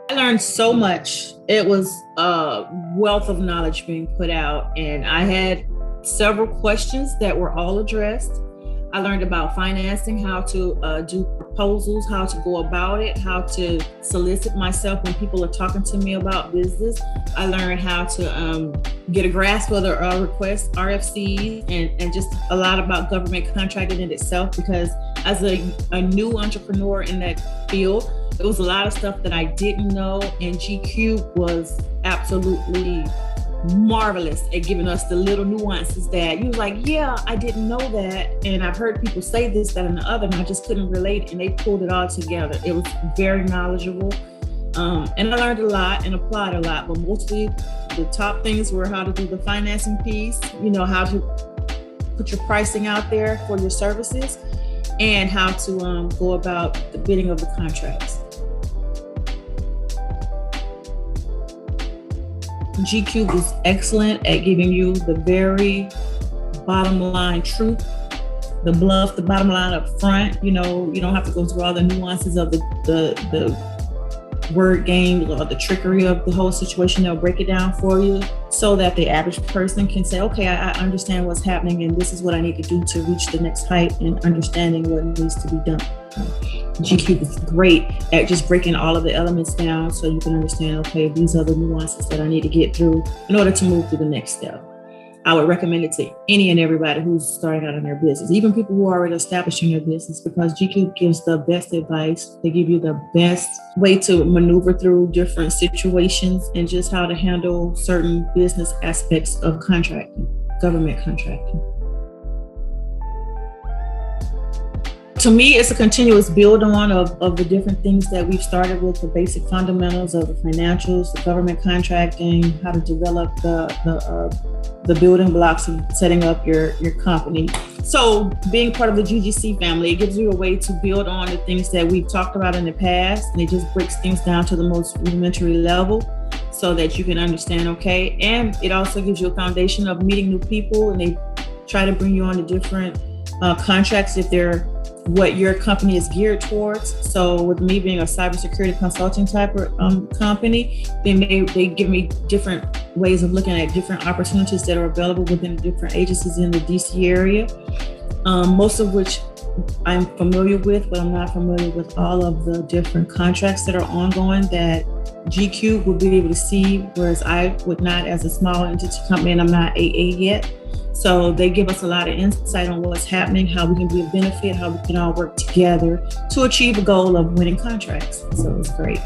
I learned so much. It was a wealth of knowledge being put out, and I had several questions that were all addressed. I learned about financing, how to do proposals, how to go about it, how to solicit myself when people are talking to me about business. I learned how to get a grasp of the requests, RFCs, and just a lot about government contracting in itself, because as a new entrepreneur in that field, there was a lot of stuff that I didn't know, and GCubed was absolutely marvelous at giving us the little nuances that you was like, yeah, I didn't know that, and I've heard people say this, that, and the other, and I just couldn't relate, and they pulled it all together. It was very knowledgeable, and I learned a lot and applied a lot, but mostly the top things were how to do the financing piece, how to put your pricing out there for your services, and how to go about the bidding of the contracts. GCubed is excellent at giving you the very bottom line truth, the bottom line up front. You don't have to go through all the nuances of the word game or the trickery of the whole situation. They'll break it down for you so that the average person can say, okay, I understand what's happening, and this is what I need to do to reach the next height, and understanding what needs to be done. GCubed is great at just breaking all of the elements down so you can understand, okay, these are the nuances that I need to get through in order to move to the next step. I would recommend it to any and everybody who's starting out in their business, even people who are already established in their business, because GCubed gives the best advice. They give you the best way to maneuver through different situations and just how to handle certain business aspects of contracting, government contracting. To me, it's a continuous build on of the different things that we've started with, the basic fundamentals of the financials, the government contracting, how to develop the building blocks of setting up your company. So being part of the GGC family, it gives you a way to build on the things that we've talked about in the past, and it just breaks things down to the most rudimentary level so that you can understand, okay? And it also gives you a foundation of meeting new people, and they try to bring you on to different contracts if they're what your company is geared towards. So with me being a cybersecurity consulting type of company, they give me different ways of looking at different opportunities that are available within different agencies in the DC area, most of which I'm familiar with, but I'm not familiar with all of the different contracts that are ongoing that GCubed would be able to see, whereas I would not, as a small entity company, and I'm not AA yet. So they give us a lot of insight on what's happening, how we can be a benefit, how we can all work together to achieve a goal of winning contracts. So it's great.